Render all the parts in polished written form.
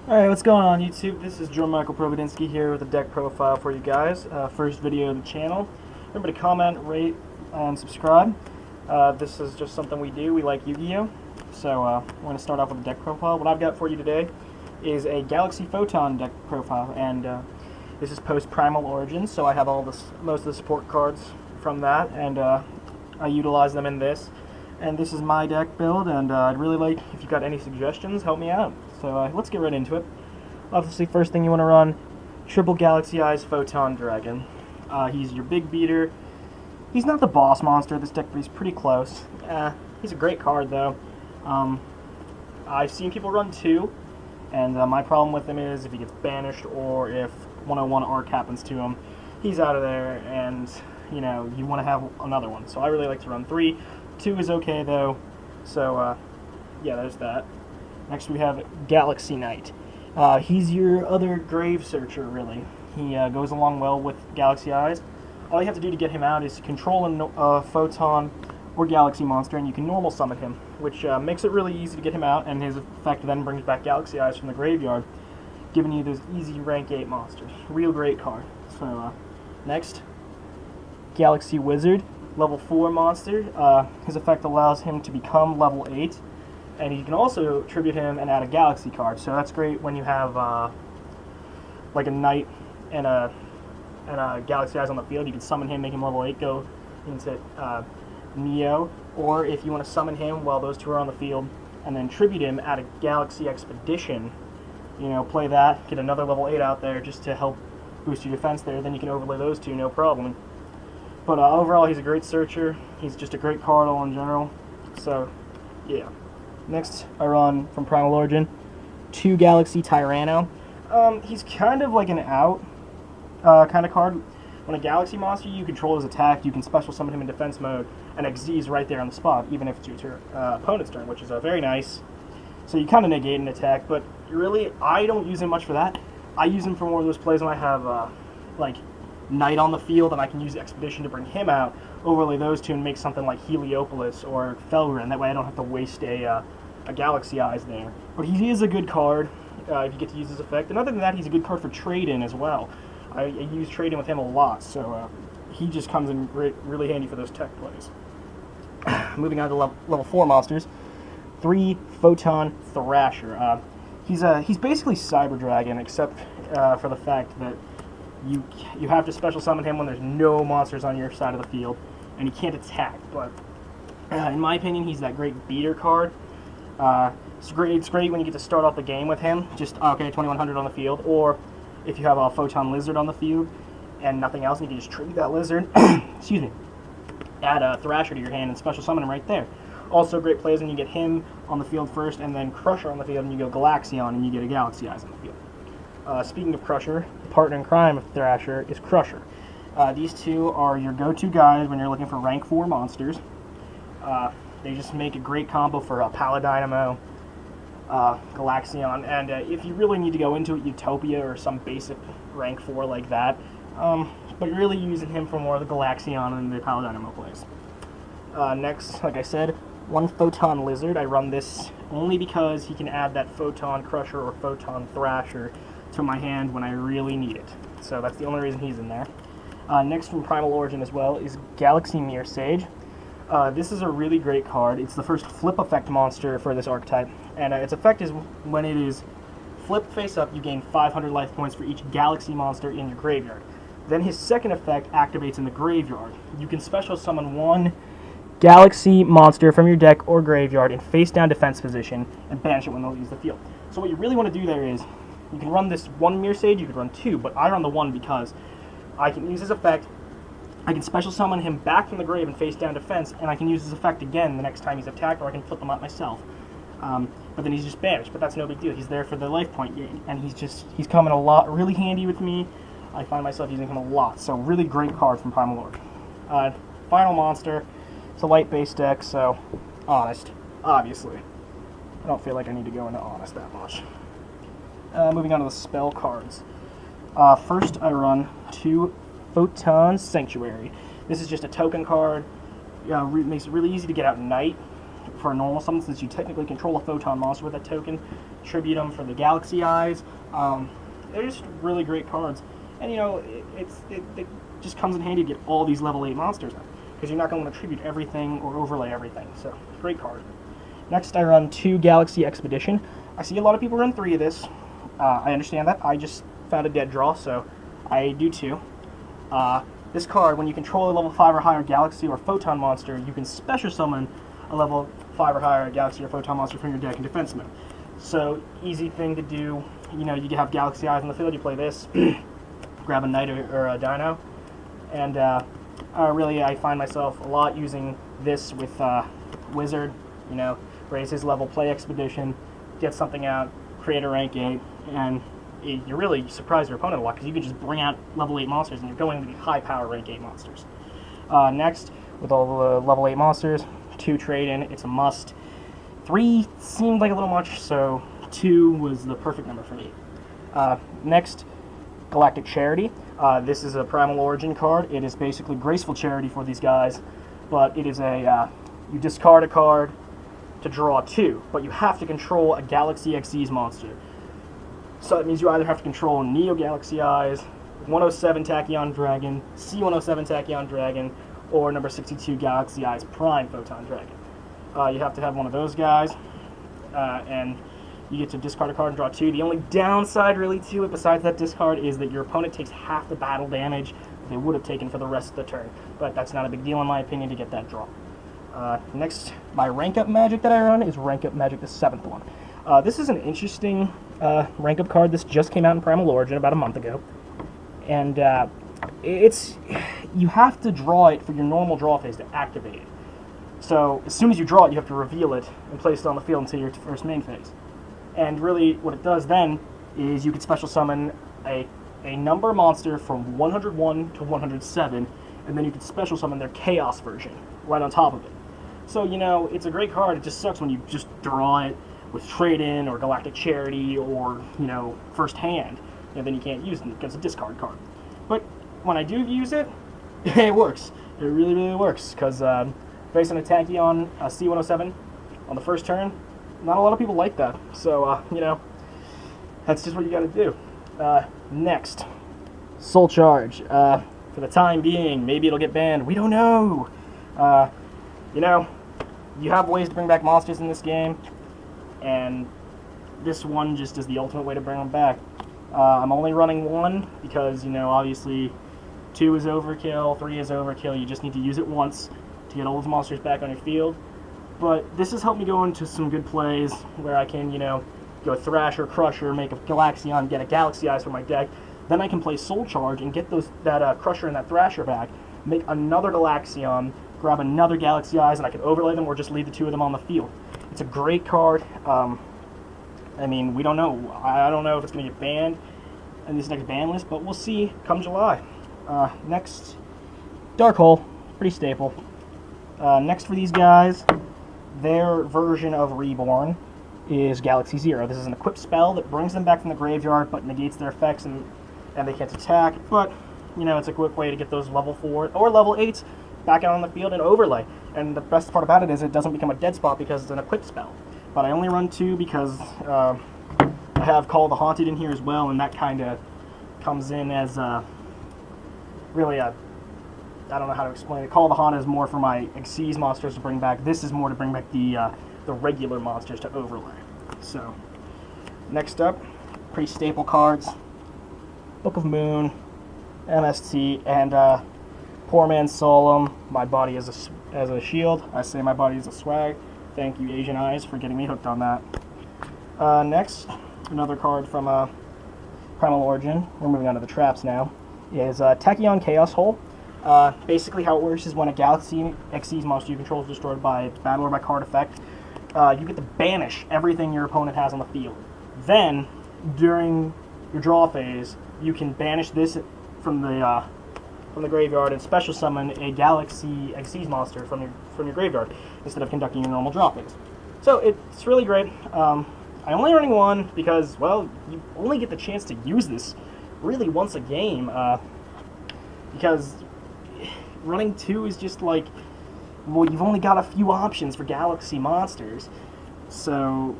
Alright, what's going on YouTube? This is Joe Michael Providinsky here with a deck profile for you guys. First video of the channel. Remember to comment, rate, and subscribe. This is just something we do. We like Yu-Gi-Oh! So we're going to start off with a deck profile. What I've got for you today is a Galaxy Photon deck profile, and this is post-Primal Origins, so I have most of the support cards from that, and I utilize them in this. And this is my deck build, and I'd really like, if you've got any suggestions, help me out. So let's get right into it. Obviously, first thing you want to run, Triple Galaxy Eyes Photon Dragon. He's your big beater. He's not the boss monster of this deck, but he's pretty close. He's a great card, though. I've seen people run 2, and my problem with him is if he gets banished or if 101 arc happens to him, he's out of there, and you know, you want to have another one. So I really like to run 3. 2 is okay, though. So yeah, there's that. Next we have Galaxy Knight. He's your other grave searcher, really. He goes along well with Galaxy Eyes. All you have to do to get him out is control a Photon or Galaxy monster, and you can normal summon him, which makes it really easy to get him out, and his effect then brings back Galaxy Eyes from the graveyard, giving you those easy rank 8 monsters. Real great card. So next, Galaxy Wizard, level 4 monster. His effect allows him to become level 8, and you can also tribute him and add a Galaxy card. So that's great when you have like a Knight and a Galaxy Eyes on the field. You can summon him, make him level 8, go into Neo, or if you want to summon him while those two are on the field, and then tribute him, add a Galaxy Expedition. You know, play that, get another level 8 out there just to help boost your defense there. Then you can overlay those two, no problem. But overall, he's a great searcher. He's just a great card all in general. So, yeah. Next, I run from Primal Origin 2 Galaxy Tyranno. He's kind of like an out kind of card. When a Galaxy monster you control is attacked, you can special summon him in defense mode, and Xyz right there on the spot, even if it's your opponent's turn, which is very nice. So you kind of negate an attack, but really, I don't use him much for that. I use him for more of those plays when I have, like, Knight on the field, and I can use Expedition to bring him out, overlay those two, and make something like Heliopolis or Felgren. That way I don't have to waste a Galaxy Eyes there. But he is a good card if you get to use his effect. And other than that, he's a good card for trade-in as well. I use trade-in with him a lot, so he just comes in really handy for those tech plays. Moving on to level 4 monsters. 3 Photon Thrasher. He's basically Cyber Dragon, except for the fact that you have to special summon him when there's no monsters on your side of the field, and he can't attack. But in my opinion, he's that great beater card. It's great when you get to start off the game with him. Just okay, 2100 on the field, or if you have a Photon Lizard on the field and nothing else, and you can just tribute that lizard. Excuse me. Add a Thrasher to your hand and special summon him right there. Also great plays when you get him on the field first, and then Crusher on the field, and you go Galaxion, and you get a Galaxy Eyes on the field. Speaking of Crusher, the partner in crime of Thrasher is Crusher. These two are your go-to guys when you're looking for rank 4 monsters. They just make a great combo for Paladynamo, Galaxion, and if you really need to go into it, Utopia or some basic rank 4 like that. But you're really using him for more of the Galaxion and the Paladynamo plays. Next, like I said, 1 Photon Lizard. I run this only because he can add that Photon Crusher or Photon Thrasher to my hand when I really need it. So that's the only reason he's in there. Next from Primal Origin as well is Galaxy Mirror Sage. This is a really great card. It's the first flip effect monster for this archetype, and its effect is when it is flipped face up, you gain 500 life points for each Galaxy monster in your graveyard. Then his second effect activates in the graveyard. You can special summon 1 Galaxy monster from your deck or graveyard in face down defense position and banish it when they'll use the field. So what you really want to do there is, you can run this 1 Mirror Sage, you could run 2, but I run the 1 because I can use his effect, I can special summon him back from the grave and face down defense, and I can use his effect again the next time he's attacked, or I can flip him out myself. But then he's just banished, but that's no big deal. He's there for the life point gain, and he's coming a lot, really handy with me. I find myself using him a lot, so really great card from Primal Origin. Final monster. It's a light-based deck, so Honest, obviously. I don't feel like I need to go into Honest that much. Moving on to the spell cards. First, I run 2 Photon Sanctuary. This is just a token card. Makes it really easy to get out Knight. for a normal summon, since you technically control a Photon monster with that token. Tribute them for the Galaxy Eyes. They're just really great cards. And you know, it just comes in handy to get all these level 8 monsters out, because you're not going to want to tribute everything or overlay everything. So, great card. Next, I run 2 Galaxy Expedition. I see a lot of people run 3 of this. I understand that. I just found a dead draw, so I do too. This card, when you control a level 5 or higher Galaxy or Photon monster, you can special summon a level 5 or higher Galaxy or Photon monster from your deck in defense mode. So, easy thing to do. You know, you have Galaxy Eyes on the field, you play this, grab a Knight or a Dino, and really I find myself a lot using this with Wizard. You know, raise his level, play Expedition, get something out, create a rank 8, and you really surprise your opponent a lot, because you can just bring out level 8 monsters, and you're going to the high power rank 8 monsters. Next, with all the level 8 monsters, 2 trade in, it's a must. 3 seemed like a little much, so 2 was the perfect number for me. Next, Galactic Charity. This is a Primal Origin card. It is basically graceful charity for these guys, but it is a, you discard a card to draw 2, but you have to control a Galaxy Xyz monster. So that means you either have to control Neo Galaxy Eyes, 107 Tachyon Dragon, C107 Tachyon Dragon, or number 62 Galaxy Eyes Prime Photon Dragon. You have to have one of those guys, and you get to discard a card and draw 2. The only downside really to it, besides that discard, is that your opponent takes half the battle damage that they would have taken for the rest of the turn. But that's not a big deal in my opinion to get that draw. Next, my rank up magic that I run is rank up magic, the 7th one. This is an interesting rank up card. This just came out in Primal Origin about a month ago. And you have to draw it for your normal draw phase to activate it. So as soon as you draw it, you have to reveal it and place it on the field until your first main phase. And really what it does then is you can special summon a number monster from 101 to 107, and then you can special summon their Chaos version right on top of it. So, you know, it's a great card. It just sucks when you just draw it with Trade-In or Galactic Charity or, you know, First Hand, and then you can't use it because it's a discard card. But when I do use it, it works. It really, really works, because based on a Tachyon C107 on the first turn, not a lot of people like that. So, you know, that's just what you got to do. Next, Soul Charge. For the time being, maybe it'll get banned. We don't know. You know, you have ways to bring back monsters in this game, and this one just is the ultimate way to bring them back. I'm only running 1 because, you know, obviously 2 is overkill, 3 is overkill. You just need to use it once to get all those monsters back on your field. But this has helped me go into some good plays where I can, you know, go Thrasher, Crusher, make a Galaxion, get a Galaxy Eyes for my deck. Then I can play Soul Charge and get that Crusher and that Thrasher back, make another Galaxion, grab another Galaxy Eyes, and I can overlay them or just leave the 2 of them on the field. It's a great card. I mean, we don't know. I don't know if it's going to get banned in this next ban list, but we'll see come July. Next, Dark Hole. Pretty staple. Next for these guys, their version of Reborn is Galaxy Zero. This is an equipped spell that brings them back from the graveyard, but negates their effects, and they can't attack. But, you know, it's a quick way to get those level 4 or level 8s back out on the field and overlay. And the best part about it is it doesn't become a dead spot because it's an equipped spell. But I only run 2 because I have Call the Haunted in here as well, and that kind of comes in as really a, I don't know how to explain it. Call the Haunted is more for my Xyz monsters to bring back. This is more to bring back the regular monsters to overlay. So, next up, pretty staple cards. Book of Moon, MST, and Poor Man's Solemn. My body as a shield. I say my body is a swag. Thank you, Asian Eyes, for getting me hooked on that. Next, another card from Primal Origin. We're moving on to the traps now. Is Tachyon Chaos Hole. Basically, how it works is when a Galaxy Xyz monster you control is destroyed by battle or by card effect, you get to banish everything your opponent has on the field. Then, during your draw phase, you can banish this from the graveyard and special summon a Galaxy Xyz monster from your graveyard instead of conducting your normal draw phase. So it's really great. I'm only running 1 because, well, you only get the chance to use this really once a game, because running 2 is just like, well, you've only got a few options for Galaxy monsters, so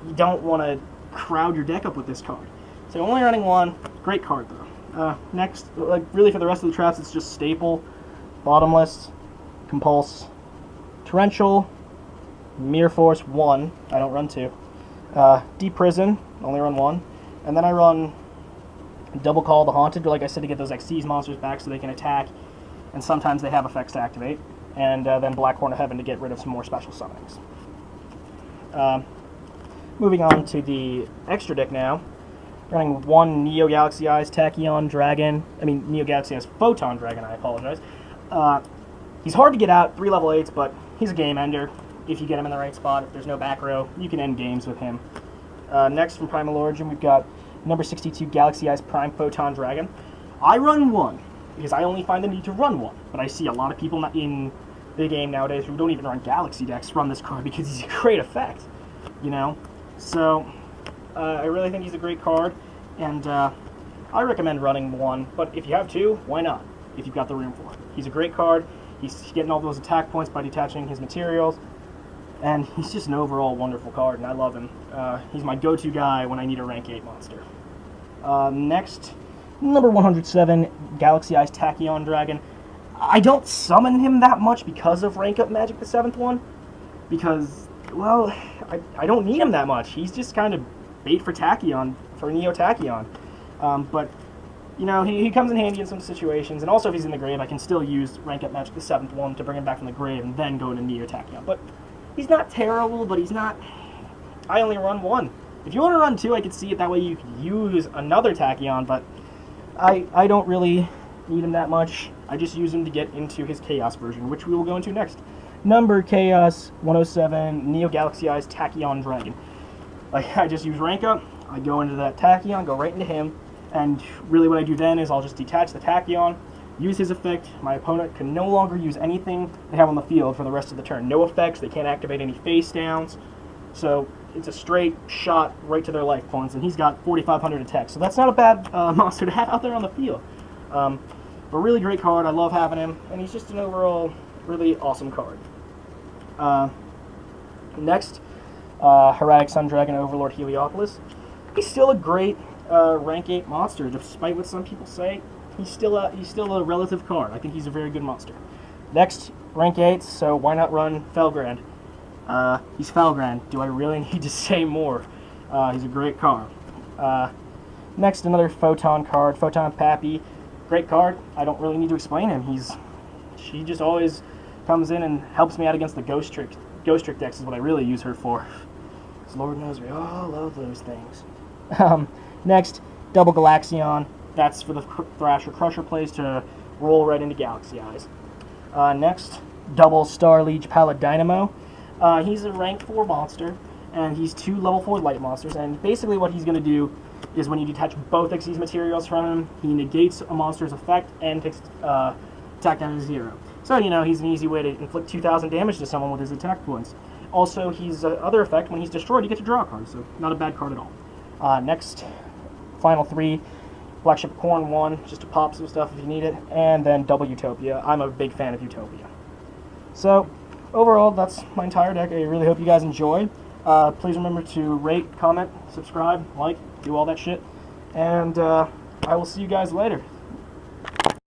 you don't want to crowd your deck up with this card. So only running one. Great card, though. Next, like really for the rest of the traps, it's just Staple, Bottomless, Compulse, Torrential, Mirror Force 1, I don't run 2, Deep Prison, only run 1, and then I run Double Call the Haunted, like I said, to get those Xyz monsters back so they can attack, and sometimes they have effects to activate, and then Black Horn of Heaven to get rid of some more special summonings. Moving on to the extra deck now, running one Neo Galaxy Eyes Tachyon Dragon, Neo Galaxy Eyes Photon Dragon, I apologize. He's hard to get out, 3 level 8s, but he's a game ender. If you get him in the right spot, if there's no back row, you can end games with him. Next from Primal Origin, we've got number 62 Galaxy Eyes Prime Photon Dragon. I run 1, because I only find the need to run 1, but I see a lot of people in the game nowadays who don't even run Galaxy decks run this card because he's a great effect, you know? So, I really think he's a great card, and I recommend running 1, but if you have 2, why not, if you've got the room for it. He's a great card, he's getting all those attack points by detaching his materials, and he's just an overall wonderful card, and I love him. He's my go-to guy when I need a rank 8 monster. Next, number 107, Galaxy Eyes Tachyon Dragon. I don't summon him that much because of Rank Up Magic the 7th one, because, well, I don't need him that much. He's just kind of bait for Tachyon, for Neo Tachyon. But, you know, he comes in handy in some situations, and also if he's in the grave, I can still use Rank Up Magic the 7th one to bring him back from the grave and then go into Neo Tachyon. But he's not terrible, but he's not... I only run 1. If you want to run 2, I could see it. That way you could use another Tachyon, but I don't really need him that much. I just use him to get into his Chaos version, which we will go into next. Number Chaos 107, Neo Galaxy Eyes Tachyon Dragon. Like, I just use Rank Up, I go into that Tachyon, go right into him, and really what I do then is I'll just detach the Tachyon, use his effect. My opponent can no longer use anything they have on the field for the rest of the turn. No effects, they can't activate any face downs, so it's a straight shot right to their life points, and he's got 4,500 attack, so that's not a bad monster to have out there on the field. But really great card, I love having him, and he's just an overall really awesome card. Next, Heradic Sun Dragon Overlord Heliopolis. He's still a great rank 8 monster, despite what some people say. He's still a relative card. I think he's a very good monster. Next, rank 8, so why not run Felgrand? He's Felgrand. Do I really need to say more? He's a great card. Next, another Photon card, Photon Pappy. Great card. I don't really need to explain him. She just always comes in and helps me out against the Ghost Trick. Ghost Trick decks is what I really use her for. Because Lord knows we all love those things. Next, Double Galaxion. That's for the Thrasher Crusher plays to roll right into Galaxy Eyes. Next, Double Star Liege Paladynamo. He's a rank 4 monster, and he's 2 level 4 light monsters, and basically what he's going to do is when you detach both Xyz materials from him, he negates a monster's effect and takes attack down to 0. So, you know, he's an easy way to inflict 2,000 damage to someone with his attack points. Also, he's other effect, when he's destroyed, you get to draw a card, so not a bad card at all. Next, final 3, Black Ship Corn 1, just to pop some stuff if you need it, and then Double Utopia. I'm a big fan of Utopia. So, overall, that's my entire deck. I really hope you guys enjoy. Please remember to rate, comment, subscribe, like, do all that shit. And I will see you guys later.